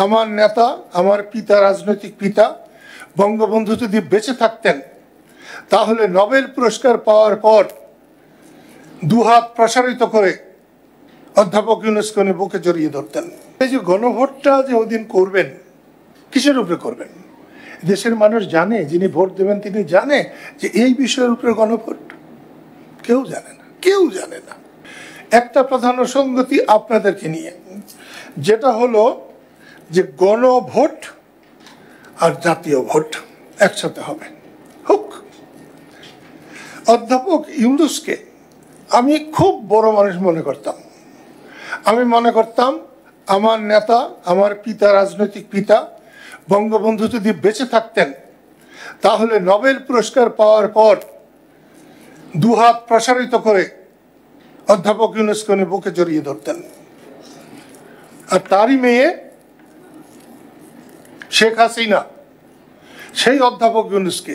আমার নেতা, আমার পিতা, রাজনৈতিক পিতা বঙ্গবন্ধু যদি বেঁচে থাকতেন তাহলে নোবেল পুরস্কার পাওয়ার পর দুহাত প্রসারিত করে অধ্যাপক ইউনূসকে বুকে জড়িয়ে ধরতেন। এই যে গণভোটটা যে ওদিন করবেন, কিসের উপরে করবেন? দেশের মানুষ জানে, যিনি ভোট দেবেন তিনি জানে যে এই বিষয়ের উপরে গণভোট? কেউ জানে না, কেউ জানে না। একটা প্রধান সঙ্গতি আপনাদেরকে নিয়ে, যেটা হলো যে গণভোট আর জাতীয় ভোট একসাথে হবে, হোক। অধ্যাপক ইউনূসকে আমি খুব বড় মানুষ মনে করতাম। আমি মনে করতাম আমার নেতা, আমার পিতা, রাজনৈতিক পিতা বঙ্গবন্ধু যদি বেঁচে থাকতেন তাহলে নোবেল পুরস্কার পাওয়ার পর দুহাত প্রসারিত করে অধ্যাপক ইউনূসকে বুকে জড়িয়ে ধরতেন। আর তারই মেয়ে শেখ হাসিনা সেই অধ্যাপক ইউনূসকে,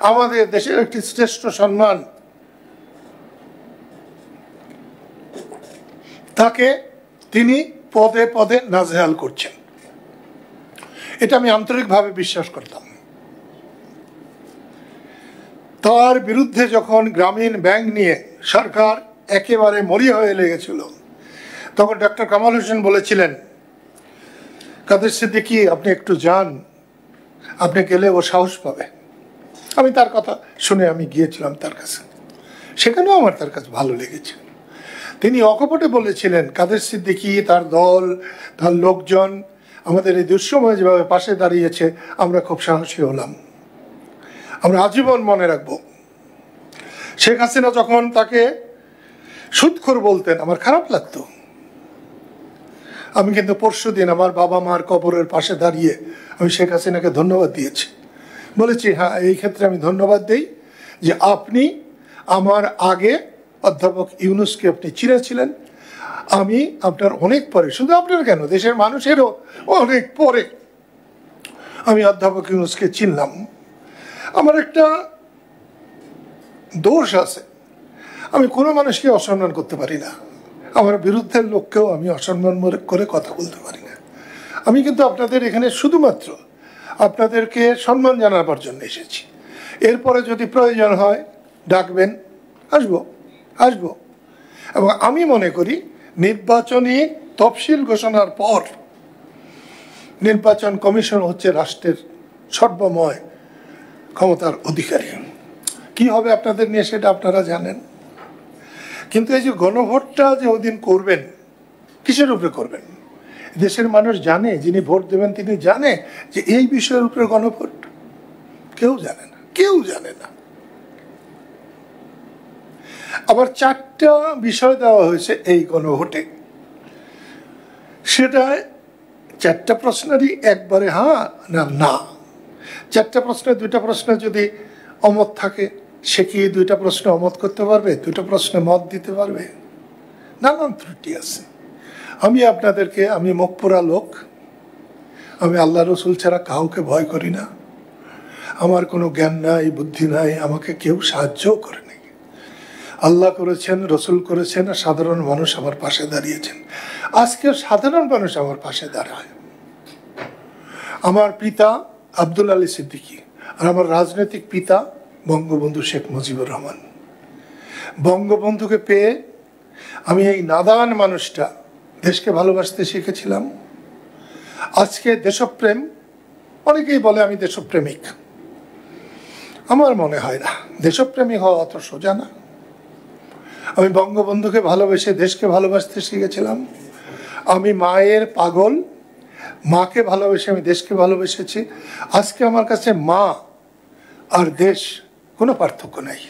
আমাদের দেশের একটি শ্রেষ্ঠ সম্মান, তাকে তিনি পদে পদে নাজেহাল করছেন। এটা আমি আন্তরিকভাবে বিশ্বাস করতাম। তার বিরুদ্ধে যখন গ্রামীণ ব্যাংক নিয়ে সরকার একেবারে মরিয়া হয়ে লেগেছিল, তখন ডক্টর কামাল হোসেন বলেছিলেন, কাদের সিদ্দিকী আপনি একটু যান, আপনি গেলে ও সাহস পাবে। আমি তার কথা শুনে আমি গিয়েছিলাম তার কাছে, সেখানেও আমার তার কাছে ভালো লেগেছে। তিনি অকপটে বলেছিলেন, কাদের সিদ্দিকী, তার দল, তার লোকজন আমাদের এই দুঃসময়ে যেভাবে পাশে দাঁড়িয়েছে, আমরা খুব সাহসী হলাম, আমরা আজীবন মনে রাখব। শেখ হাসিনা যখন তাকে সুদখোর বলতেন, আমার খারাপ লাগতো। আমি কিন্তু পরশুদিন আমার বাবা মার কবরের পাশে দাঁড়িয়ে আমি শেখ হাসিনাকে ধন্যবাদ দিয়েছি, বলেছি হ্যাঁ, এই ক্ষেত্রে আমি ধন্যবাদ দিই যে আপনি আমার আগে অধ্যাপক ইউনূসকে আপনি চিনেছিলেন, আমি আপনার অনেক পরে, শুধু আপনার কেন, দেশের মানুষেরও অনেক পরে আমি অধ্যাপক ইউনূসকে চিনলাম। আমার একটা দোষ আছে, আমি কোনো মানুষকে অসম্মান করতে পারি না, আমার বিরুদ্ধের লোককেও আমি অসম্মান করে কথা বলতে পারি না। আমি কিন্তু আপনাদের এখানে শুধুমাত্র আপনাদেরকে সম্মান জানাবার জন্য এসেছি। এরপরে যদি প্রয়োজন হয় ডাকবেন, আসবো। এবং আমি মনে করি নির্বাচনী তফসিল ঘোষণার পর নির্বাচন কমিশন হচ্ছে রাষ্ট্রের সর্বময় ক্ষমতার অধিকারী। কি হবে আপনাদের নিয়ে সেটা আপনারা জানেন। কিন্তু এই যে গণভোটটা যে ওদিন করবেন, কিসের উপরে করবেন? দেশের মানুষ জানে, যিনি ভোট দেবেন তিনি জানে যে এই বিষয়ের উপরে গণভোট? কেউ জানে না, কেউ জানে না। আবার 4টা বিষয় দেওয়া হয়েছে এই গণভোটে, সেটা 4টা প্রশ্নেরই একবারে হ্যাঁ না। 4টা প্রশ্নের 2টা প্রশ্ন যদি অমত থাকে, সে কি 2টা প্রশ্ন অমত করতে পারবে? 2টা প্রশ্নে মত দিতে পারবে? নানান ত্রুটি আছে। আমি মুখ পোড়া লোক, আমি আল্লাহ রসুল ছাড়া কাউকে ভয় করি না, আমার কোনো জ্ঞান নাই, বুদ্ধি নাই, আমাকে কেউ সাহায্যও করে নাই। আল্লাহ করেছেন, রসুল করেছেন, আর সাধারণ মানুষ আমার পাশে দাঁড়িয়েছেন। আজকে সাধারণ মানুষ আমার পাশে দাঁড়ায়। আমার পিতা আব্দুল আলী সিদ্দিকী আর আমার রাজনৈতিক পিতা বঙ্গবন্ধু শেখ মুজিবুর রহমান। বঙ্গবন্ধুকে পেয়ে আমি এই নাদান মানুষটা দেশকে ভালোবাসতে শিখেছিলাম। আজকে দেশপ্রেম, অনেকেই বলে আমি দেশপ্রেমিক, আমার মনে হয় না দেশপ্রেমিক হওয়া অত সোজা না। আমি বঙ্গবন্ধুকে ভালোবেসে দেশকে ভালোবাসতে শিখেছিলাম। আমি মায়ের পাগল, মাকে ভালোবেসে আমি দেশকে ভালোবেসেছি। আজকে আমার কাছে মা আর দেশ কোনো পার্থক্য নাই।